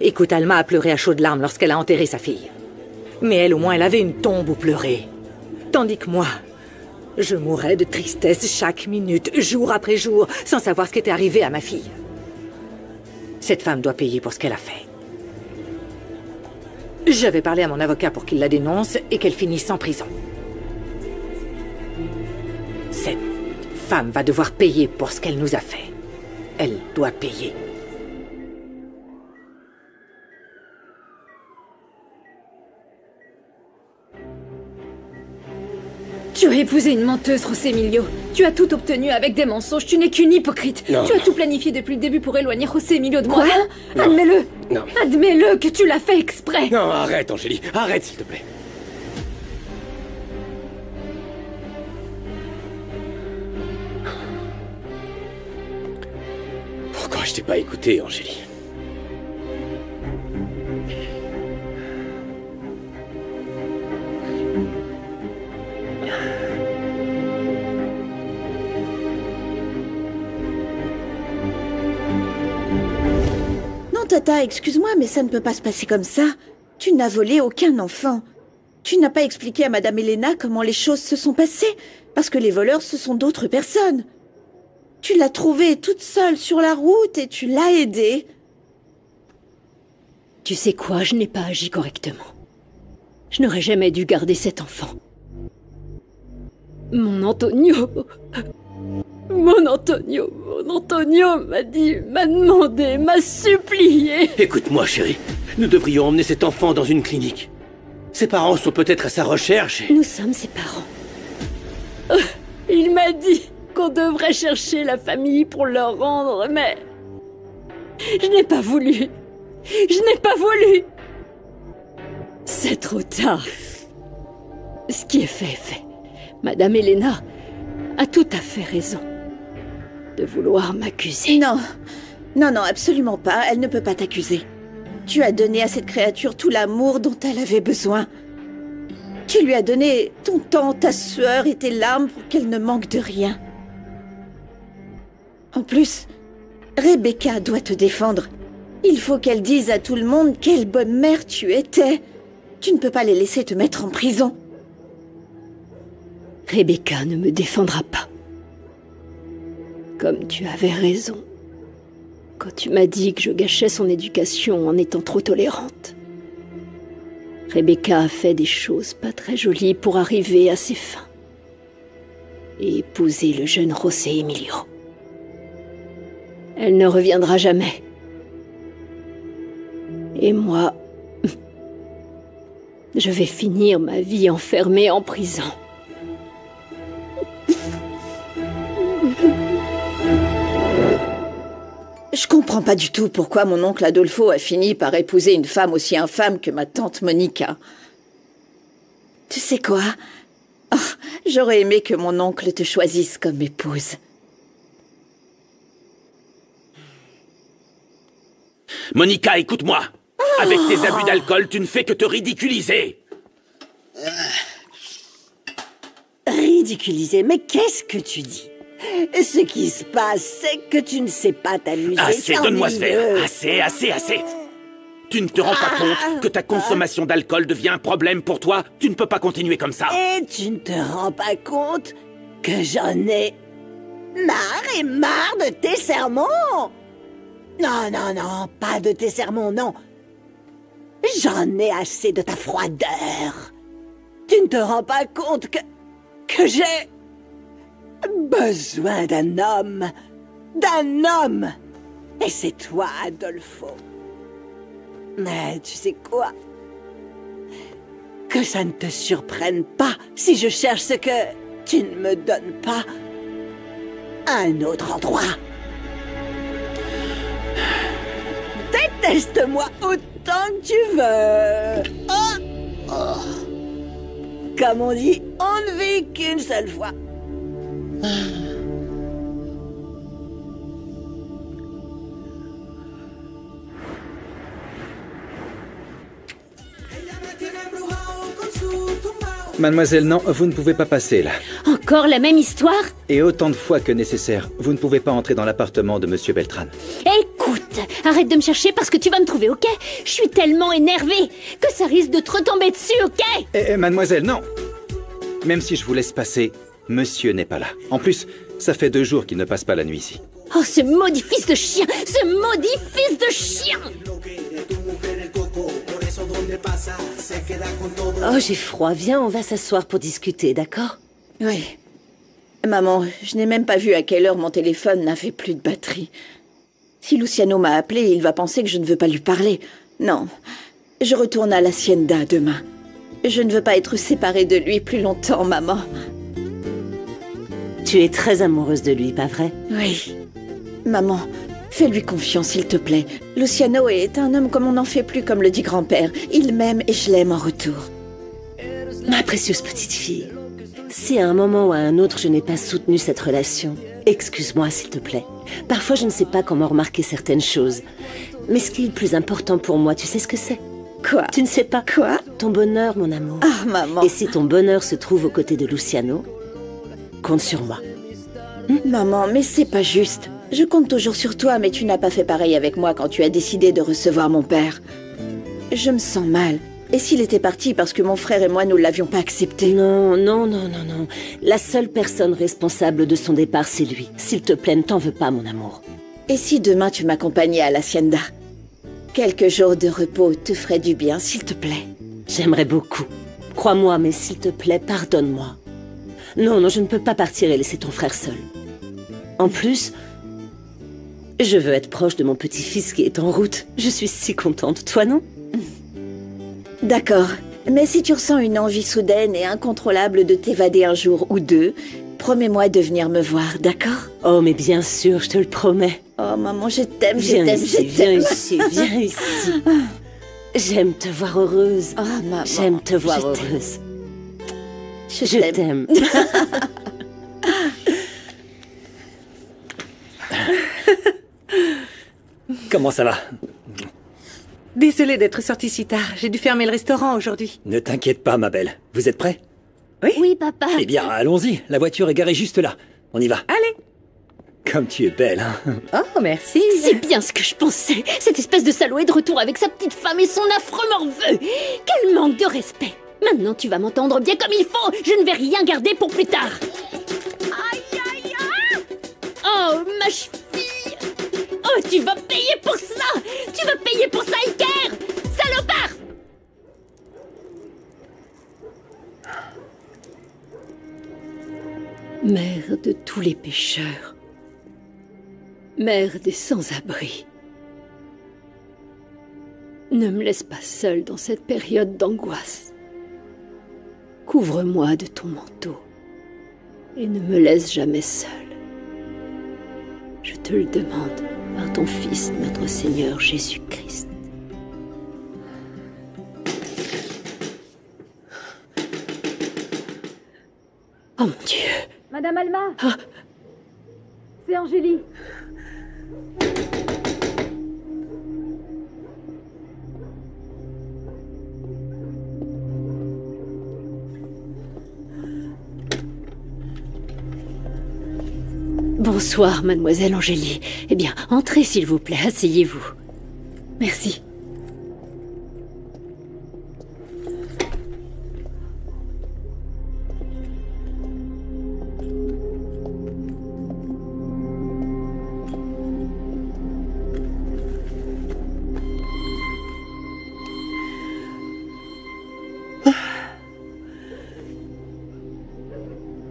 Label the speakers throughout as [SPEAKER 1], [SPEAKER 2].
[SPEAKER 1] Écoute, Alma a pleuré à chaudes larmes lorsqu'elle a enterré sa fille. Mais elle, au moins, elle avait une tombe où pleurer. Tandis que moi, je mourais de tristesse chaque minute, jour après jour, sans savoir ce qui était arrivé à ma fille. Cette femme doit payer pour ce qu'elle a fait. Je vais parler à mon avocat pour qu'il la dénonce et qu'elle finisse en prison. Cette femme va devoir payer pour ce qu'elle nous a fait. Elle doit payer.
[SPEAKER 2] Tu as épousé une menteuse, José Emilio. Tu as tout obtenu avec des mensonges. Tu n'es qu'une hypocrite.
[SPEAKER 3] Non.
[SPEAKER 2] Tu as tout planifié depuis le début pour éloigner José Emilio de moi.
[SPEAKER 3] Non.
[SPEAKER 2] Admets-le.
[SPEAKER 3] Non.
[SPEAKER 2] Admets-le que tu l'as fait exprès.
[SPEAKER 3] Non, arrête, Angélie. Arrête, s'il te plaît. Pourquoi je t'ai pas écouté, Angélie?
[SPEAKER 4] Tata, excuse-moi, mais ça ne peut pas se passer comme ça. Tu n'as volé aucun enfant. Tu n'as pas expliqué à Madame Elena comment les choses se sont passées, parce que les voleurs, ce sont d'autres personnes. Tu l'as trouvée toute seule sur la route et tu l'as aidée.
[SPEAKER 5] Tu sais quoi, je n'ai pas agi correctement. Je n'aurais jamais dû garder cet enfant. Mon Antonio m'a dit, m'a demandé, m'a supplié.
[SPEAKER 3] Écoute-moi, chérie. Nous devrions emmener cet enfant dans une clinique. Ses parents sont peut-être à sa recherche et...
[SPEAKER 5] Nous sommes ses parents.
[SPEAKER 2] Il m'a dit qu'on devrait chercher la famille pour leur rendre, mais... Je n'ai pas voulu. Je n'ai pas voulu.
[SPEAKER 5] C'est trop tard. Ce qui est fait est fait. Madame Elena a tout à fait raison de vouloir m'accuser.
[SPEAKER 4] Non, non, non, absolument pas. Elle ne peut pas t'accuser. Tu as donné à cette créature tout l'amour dont elle avait besoin. Tu lui as donné ton temps, ta sueur et tes larmes pour qu'elle ne manque de rien. En plus, Rebecca doit te défendre. Il faut qu'elle dise à tout le monde quelle bonne mère tu étais. Tu ne peux pas les laisser te mettre en prison.
[SPEAKER 5] Rebecca ne me défendra pas. Comme tu avais raison, quand tu m'as dit que je gâchais son éducation en étant trop tolérante. Rebecca a fait des choses pas très jolies pour arriver à ses fins. Et épouser le jeune José Emilio. Elle ne reviendra jamais. Et moi, je vais finir ma vie enfermée en prison.
[SPEAKER 4] Je comprends pas du tout pourquoi mon oncle Adolfo a fini par épouser une femme aussi infâme que ma tante Monica. Tu sais quoi? Oh, j'aurais aimé que mon oncle te choisisse comme épouse.
[SPEAKER 3] Monica, écoute-moi. Avec tes abus d'alcool, tu ne fais que te ridiculiser.
[SPEAKER 6] Ridiculiser? Mais qu'est-ce que tu dis? Ce qui se passe, c'est que tu ne sais pas t'amuser.
[SPEAKER 3] Assez, donne-moi ce verre. Assez, assez, assez. Tu ne te rends pas compte que ta consommation d'alcool devient un problème pour toi? Tu ne peux pas continuer comme ça.
[SPEAKER 6] Et tu ne te rends pas compte que j'en ai marre de tes sermons? Non, non, non, pas de tes sermons, non. J'en ai assez de ta froideur. Tu ne te rends pas compte que j'ai besoin d'un homme. D'un homme. Et c'est toi, Adolfo. Mais tu sais quoi? Que ça ne te surprenne pas si je cherche ce que tu ne me donnes pas à un autre endroit. Déteste-moi autant que tu veux. Oh. Oh. Comme on dit, on ne vit qu'une seule fois.
[SPEAKER 7] Mademoiselle, non, vous ne pouvez pas passer là.
[SPEAKER 5] Encore la même histoire?
[SPEAKER 7] Et autant de fois que nécessaire, vous ne pouvez pas entrer dans l'appartement de Monsieur Beltran.
[SPEAKER 5] Écoute,
[SPEAKER 2] Arrête de me chercher parce que tu vas me trouver, ok? Je suis tellement énervée que ça risque de te retomber dessus, ok?
[SPEAKER 7] Mademoiselle, non! Même si je vous laisse passer, monsieur n'est pas là. En plus, ça fait 2 jours qu'il ne passe pas la nuit ici.
[SPEAKER 2] Oh, ce maudit fils de chien! Ce maudit fils de chien!
[SPEAKER 8] Oh, j'ai froid. Viens, on va s'asseoir pour discuter, d'accord?
[SPEAKER 4] Oui. Maman, je n'ai même pas vu à quelle heure mon téléphone n'avait plus de batterie. Si Luciano m'a appelé, il va penser que je ne veux pas lui parler. Non, je retourne à l'hacienda demain. Je ne veux pas être séparée de lui plus longtemps, maman.
[SPEAKER 8] Tu es très amoureuse de lui, pas vrai?
[SPEAKER 4] Oui. Maman, fais-lui confiance, s'il te plaît. Luciano est un homme comme on n'en fait plus, comme le dit grand-père. Il m'aime et je l'aime en retour.
[SPEAKER 8] Ma précieuse petite fille, si à un moment ou à un autre je n'ai pas soutenu cette relation, excuse-moi s'il te plaît. Parfois je ne sais pas comment remarquer certaines choses. Mais ce qui est le plus important pour moi, tu sais ce que c'est?
[SPEAKER 4] Quoi?
[SPEAKER 8] Tu ne sais pas?
[SPEAKER 4] Quoi?
[SPEAKER 8] Ton bonheur, mon amour.
[SPEAKER 4] Ah, maman.
[SPEAKER 8] Et si ton bonheur se trouve aux côtés de Luciano, compte sur moi.
[SPEAKER 4] Maman, mais c'est pas juste. Je compte toujours sur toi, mais tu n'as pas fait pareil avec moi quand tu as décidé de recevoir mon père. Je me sens mal. Et s'il était parti parce que mon frère et moi, nous l'avions pas accepté?
[SPEAKER 8] Non. La seule personne responsable de son départ, c'est lui. S'il te plaît, ne t'en veux pas, mon amour.
[SPEAKER 4] Et si demain tu m'accompagnais à l'hacienda? Quelques jours de repos te feraient du bien, s'il te plaît.
[SPEAKER 8] J'aimerais beaucoup. Crois-moi, mais s'il te plaît, pardonne-moi. Non, je ne peux pas partir et laisser ton frère seul. En plus, je veux être proche de mon petit-fils qui est en route. Je suis si contente, toi non?
[SPEAKER 4] D'accord, mais si tu ressens une envie soudaine et incontrôlable de t'évader un jour ou 2, promets-moi de venir me voir, d'accord?
[SPEAKER 8] Oh, mais bien sûr, je te le promets.
[SPEAKER 4] Oh maman, je t'aime,
[SPEAKER 8] Viens ici. J'aime te voir heureuse.
[SPEAKER 4] Oh maman,
[SPEAKER 8] j'aime te voir heureuse.
[SPEAKER 4] Je t'aime.
[SPEAKER 9] Comment ça va?
[SPEAKER 1] Désolée d'être sortie si tard. J'ai dû fermer le restaurant aujourd'hui.
[SPEAKER 9] Ne t'inquiète pas, ma belle. Vous êtes prêts?
[SPEAKER 2] Oui, papa.
[SPEAKER 9] Eh bien, allons-y. La voiture est garée juste là. On y va.
[SPEAKER 1] Allez.
[SPEAKER 9] Comme tu es belle, hein.
[SPEAKER 1] Oh, merci.
[SPEAKER 2] C'est bien ce que je pensais. Cette espèce de salaud est de retour avec sa petite femme et son affreux morveux. Quel manque de respect. Maintenant, tu vas m'entendre bien comme il faut. Je ne vais rien garder pour plus tard. Aïe, aïe, aïe. Oh, ma cheville. Oh, tu vas payer pour ça. Tu vas payer pour ça, Iker. Salopard. Mère de tous les pécheurs. Mère des sans-abri. Ne me laisse pas seule dans cette période d'angoisse. Couvre-moi de ton manteau et ne me laisse jamais seule. Je te le demande par ton Fils, notre Seigneur Jésus-Christ. Oh mon Dieu!
[SPEAKER 5] Madame Alma,
[SPEAKER 2] Ah,
[SPEAKER 5] c'est Angélie.
[SPEAKER 2] bonsoir, mademoiselle Angélie. Eh bien, entrez s'il vous plaît, asseyez-vous. Merci.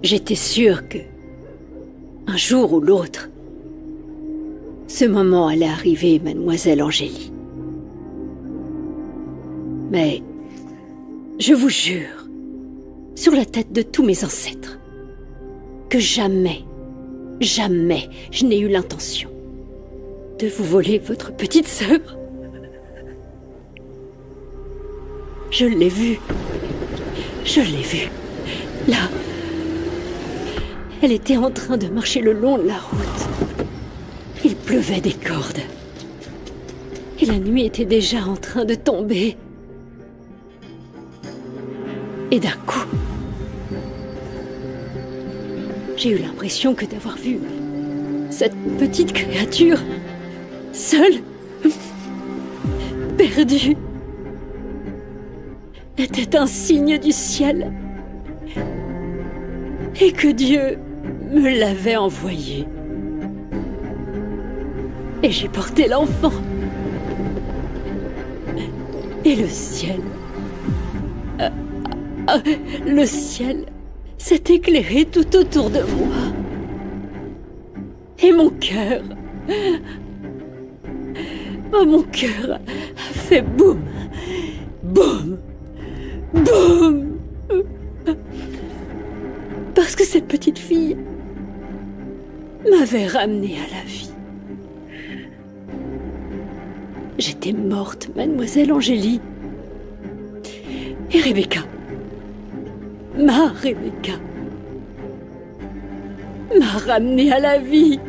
[SPEAKER 2] J'étais sûre que, un jour ou l'autre, ce moment allait arriver, mademoiselle Angélie. Mais, je vous jure, sur la tête de tous mes ancêtres, que jamais, jamais je n'ai eu l'intention de vous voler votre petite sœur. Je l'ai vue. Je l'ai vue. Là. Elle était en train de marcher le long de la route. Il pleuvait des cordes. Et la nuit était déjà en train de tomber. Et d'un coup, j'ai eu l'impression que d'avoir vu cette petite créature, seule,
[SPEAKER 5] perdu était un signe du ciel et que Dieu me l'avait envoyé. Et j'ai porté l'enfant. Et le ciel... le ciel s'est éclairé tout autour de moi. Et mon cœur... Oh, mon cœur a fait boum, boum, boum. Parce que cette petite fille m'avait ramenée à la vie. J'étais morte, mademoiselle Angélie. Et Rebecca, ma Rebecca, m'a ramenée à la vie.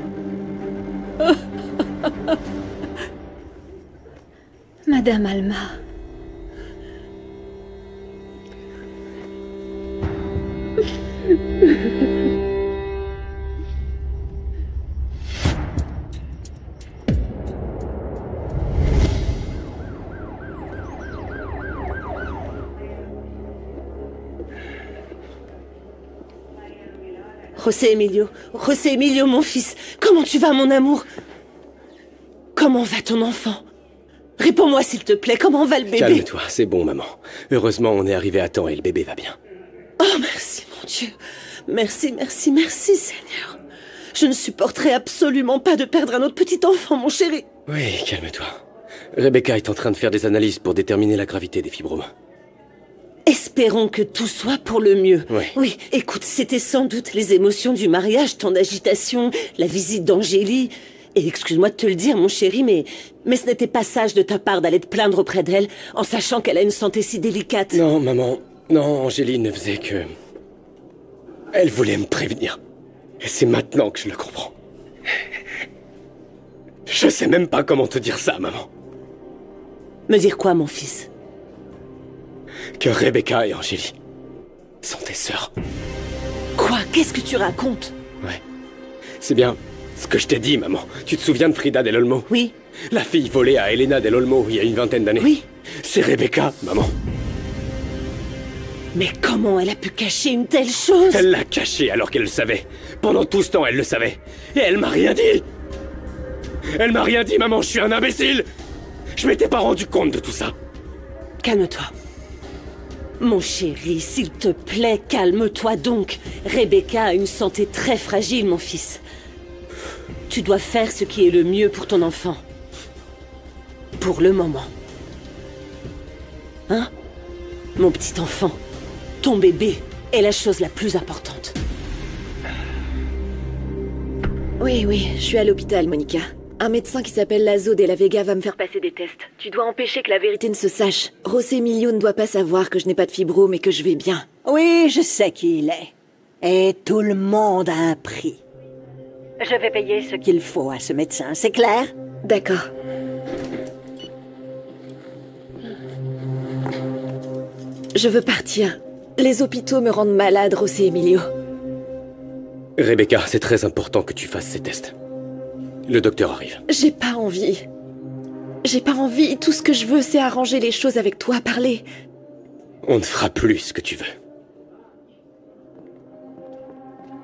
[SPEAKER 5] Madame Alma.
[SPEAKER 8] José Emilio, mon fils, comment tu vas, mon amour? Comment va ton enfant? Réponds-moi, s'il te plaît, comment va le bébé?
[SPEAKER 10] Calme-toi, c'est bon, maman. Heureusement, on est arrivé à temps et le bébé va bien.
[SPEAKER 8] Oh, merci, mon Dieu. Merci, merci, merci, Seigneur. Je ne supporterai absolument pas de perdre un autre petit enfant, mon chéri.
[SPEAKER 10] Oui, calme-toi. Rebecca est en train de faire des analyses pour déterminer la gravité des fibromes.
[SPEAKER 8] Espérons que tout soit pour le mieux.
[SPEAKER 10] Oui.
[SPEAKER 8] Oui, écoute, c'était sans doute les émotions du mariage, ton agitation, la visite d'Angélie. Et excuse-moi de te le dire, mon chéri, mais ce n'était pas sage de ta part d'aller te plaindre auprès d'elle, en sachant qu'elle a une santé si délicate.
[SPEAKER 10] Non, maman. Non, Angélie ne faisait que... Elle voulait me prévenir. Et c'est maintenant que je le comprends. Je sais même pas comment te dire ça, maman.
[SPEAKER 8] Me dire quoi, mon fils?
[SPEAKER 10] Que Rebecca et Angélie sont tes sœurs.
[SPEAKER 8] Quoi? Qu'est-ce que tu racontes?
[SPEAKER 10] Ouais. C'est bien ce que je t'ai dit, maman. Tu te souviens de Frida Del Olmo?
[SPEAKER 8] Oui.
[SPEAKER 10] La fille volée à Elena Del Olmo il y a une vingtaine d'années?
[SPEAKER 8] Oui.
[SPEAKER 10] C'est Rebecca, maman.
[SPEAKER 8] Mais comment elle a pu cacher une telle chose?
[SPEAKER 10] Elle l'a cachée alors qu'elle le savait. Pendant tout ce temps, elle le savait. Et elle m'a rien dit. Elle m'a rien dit, maman, je suis un imbécile. Je m'étais pas rendu compte de tout ça.
[SPEAKER 8] Calme-toi. Mon chéri, s'il te plaît, calme-toi donc. Rebecca a une santé très fragile, mon fils. Tu dois faire ce qui est le mieux pour ton enfant. Pour le moment. Hein? Mon petit enfant, ton bébé est la chose la plus importante.
[SPEAKER 4] Oui, je suis à l'hôpital, Monica. Un médecin qui s'appelle Lazo de la Vega va me faire passer des tests. Tu dois empêcher que la vérité ne se sache. José Emilio ne doit pas savoir que je n'ai pas de fibrome et que je vais bien.
[SPEAKER 6] Oui, je sais qui il est. Et tout le monde a un prix. Je vais payer ce qu'il faut à ce médecin, c'est clair?
[SPEAKER 4] D'accord. Je veux partir. Les hôpitaux me rendent malade, José Emilio.
[SPEAKER 10] Rebecca, c'est très important que tu fasses ces tests. Le docteur arrive.
[SPEAKER 4] J'ai pas envie. J'ai pas envie. Tout ce que je veux, c'est arranger les choses avec toi, parler.
[SPEAKER 10] On ne fera plus ce que tu veux.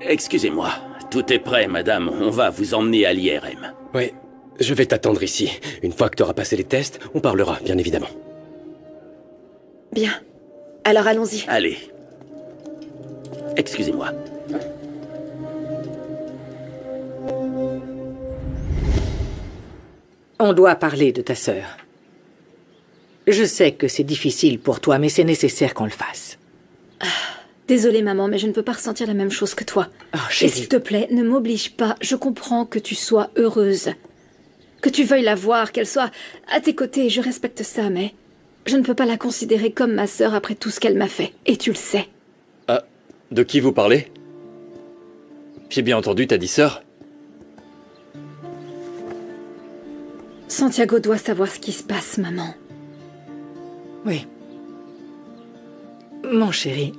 [SPEAKER 3] Excusez-moi, tout est prêt, madame. On va vous emmener à l'IRM.
[SPEAKER 10] Oui, je vais t'attendre ici. Une fois que tu auras passé les tests, on parlera, bien évidemment.
[SPEAKER 4] Bien. Alors allons-y.
[SPEAKER 3] Allez. Excusez-moi.
[SPEAKER 1] On doit parler de ta sœur. Je sais que c'est difficile pour toi, mais c'est nécessaire qu'on le fasse.
[SPEAKER 2] Désolée, maman, mais je ne peux pas ressentir la même chose que toi.
[SPEAKER 1] Oh,
[SPEAKER 2] Et
[SPEAKER 1] chérie.
[SPEAKER 2] s'il te plaît, ne m'oblige pas. Je comprends que tu sois heureuse. Que tu veuilles la voir, qu'elle soit à tes côtés. Je respecte ça, mais je ne peux pas la considérer comme ma sœur après tout ce qu'elle m'a fait. Et tu le sais.
[SPEAKER 9] Ah, de qui vous parlez? J'ai bien entendu, t'as dit sœur?
[SPEAKER 2] Santiago doit savoir ce qui se passe, maman.
[SPEAKER 1] Oui. Mon chéri,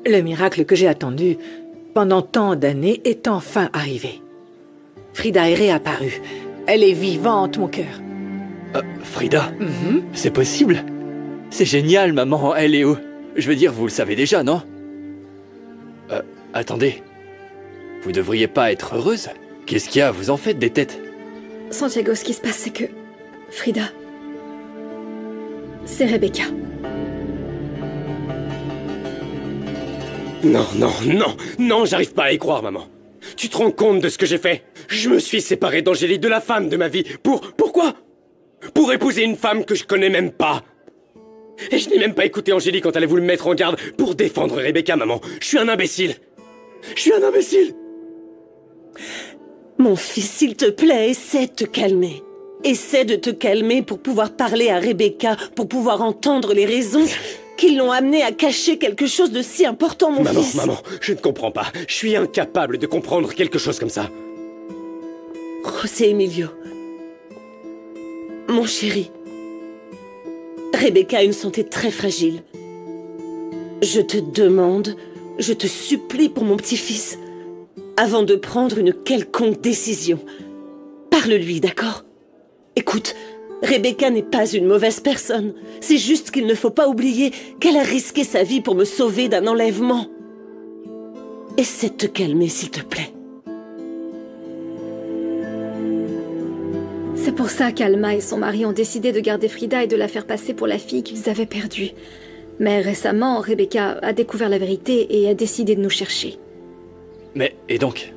[SPEAKER 1] le miracle que j'ai attendu pendant tant d'années est enfin arrivé. Frida est réapparue. Elle est vivante, mon cœur.
[SPEAKER 9] Frida, c'est possible? C'est génial, maman, elle est où? Je veux dire, vous le savez déjà, non? Attendez. Vous devriez pas être heureuse? Qu'est-ce qu'il y a? Vous en faites des têtes?
[SPEAKER 5] Santiago, ce qui se passe, c'est que... Frida... C'est Rebecca.
[SPEAKER 10] Non, non, non, non, j'arrive pas à y croire, maman. Tu te rends compte de ce que j'ai fait? Je me suis séparé d'Angélique, de la femme de ma vie. Pourquoi? Pour épouser une femme que je connais même pas. Et je n'ai même pas écouté Angélique quand elle a voulu me mettre en garde pour défendre Rebecca, maman. Je suis un imbécile. Je suis un imbécile.
[SPEAKER 8] Mon fils, s'il te plaît, essaie de te calmer. Essaie de te calmer pour pouvoir parler à Rebecca, pour pouvoir entendre les raisons qui l'ont amené à cacher quelque chose de si important, mon fils.
[SPEAKER 10] Maman, je ne comprends pas. Je suis incapable de comprendre quelque chose comme ça.
[SPEAKER 8] José Emilio, mon chéri, Rebecca a une santé très fragile. Je te demande, je te supplie pour mon petit-fils, avant de prendre une quelconque décision, parle-lui, d'accord? Écoute, Rebecca n'est pas une mauvaise personne. C'est juste qu'il ne faut pas oublier qu'elle a risqué sa vie pour me sauver d'un enlèvement. Essaie de te calmer, s'il te plaît.
[SPEAKER 5] C'est pour ça qu'Alma et son mari ont décidé de garder Frida et de la faire passer pour la fille qu'ils avaient perdue. Mais récemment, Rebecca a découvert la vérité et a décidé de nous chercher.
[SPEAKER 9] Mais, et donc,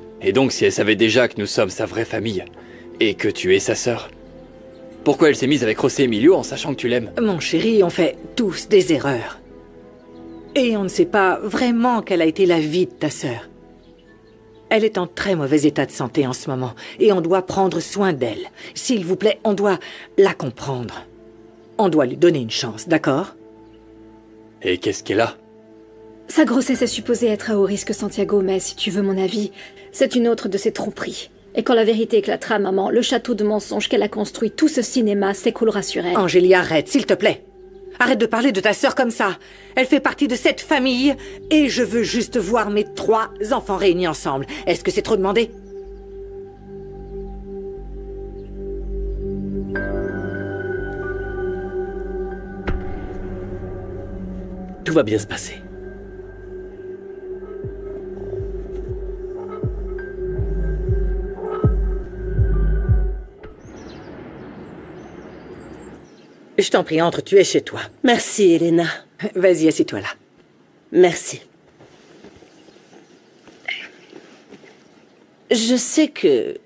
[SPEAKER 9] si elle savait déjà que nous sommes sa vraie famille, et que tu es sa sœur, pourquoi elle s'est mise avec José Emilio en sachant que tu l'aimes?
[SPEAKER 1] Mon chéri, on fait tous des erreurs. Et on ne sait pas vraiment quelle a été la vie de ta sœur. Elle est en très mauvais état de santé en ce moment, et on doit prendre soin d'elle. S'il vous plaît, on doit la comprendre. On doit lui donner une chance, d'accord?
[SPEAKER 9] Et qu'est-ce qu'elle a?
[SPEAKER 5] Sa grossesse est supposée être à haut risque, Santiago, mais si tu veux mon avis, c'est une autre de ses tromperies. Et quand la vérité éclatera, maman, le château de mensonges qu'elle a construit, tout ce cinéma s'écoulera sur elle.
[SPEAKER 1] Angélie, arrête, s'il te plaît. Arrête de parler de ta sœur comme ça. Elle fait partie de cette famille, et je veux juste voir mes 3 enfants réunis ensemble. Est-ce que c'est trop demandé?
[SPEAKER 10] Tout va bien se passer.
[SPEAKER 1] Je t'en prie, entre, tu es chez toi.
[SPEAKER 8] Merci, Elena.
[SPEAKER 1] Vas-y, assieds-toi là.
[SPEAKER 8] Merci. Je sais que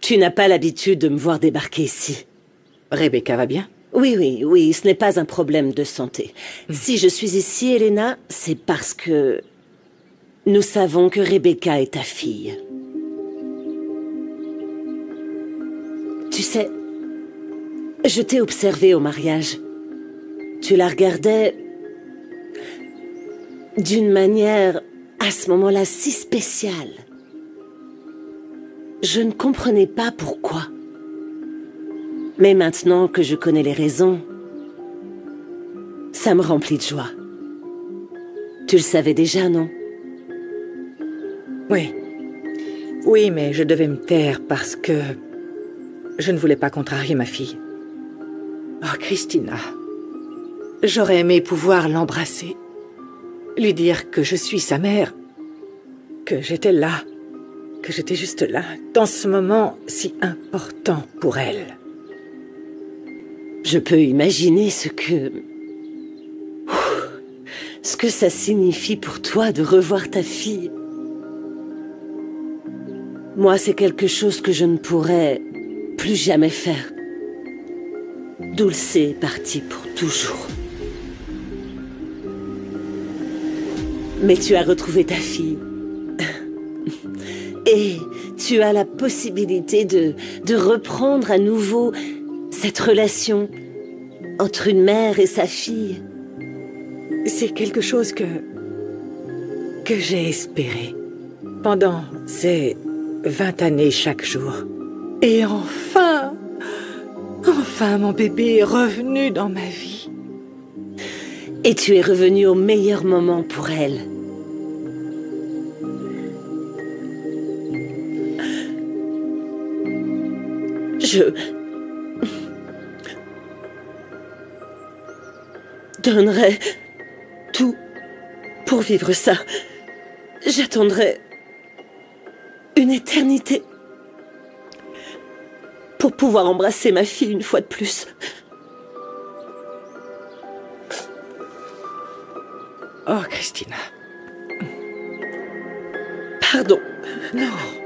[SPEAKER 8] tu n'as pas l'habitude de me voir débarquer ici.
[SPEAKER 1] Rebecca va bien?
[SPEAKER 8] Oui, ce n'est pas un problème de santé. Si je suis ici, Elena, c'est parce que nous savons que Rebecca est ta fille. Tu sais, je t'ai observée au mariage. Tu la regardais d'une manière, à ce moment-là, si spéciale. Je ne comprenais pas pourquoi. Mais maintenant que je connais les raisons, ça me remplit de joie. Tu le savais déjà, non?
[SPEAKER 1] Oui. Oui, mais je devais me taire parce que je ne voulais pas contrarier ma fille. Oh, Christina. J'aurais aimé pouvoir l'embrasser. Lui dire que je suis sa mère. Que j'étais là. Que j'étais juste là, dans ce moment si important pour elle.
[SPEAKER 8] Je peux imaginer ce que ça signifie pour toi de revoir ta fille. Moi, c'est quelque chose que je ne pourrais plus jamais faire. Dulce est partie pour toujours. Mais tu as retrouvé ta fille. Et tu as la possibilité de reprendre à nouveau cette relation entre une mère et sa fille.
[SPEAKER 1] C'est quelque chose que j'ai espéré pendant ces 20 années chaque jour. Et enfin, mon bébé est revenu dans ma vie.
[SPEAKER 8] Et tu es revenu au meilleur moment pour elle. donnerais tout pour vivre ça. J'attendrais une éternité pour pouvoir embrasser ma fille une fois de plus.
[SPEAKER 7] Oh, Christina.
[SPEAKER 8] Pardon.
[SPEAKER 7] Non.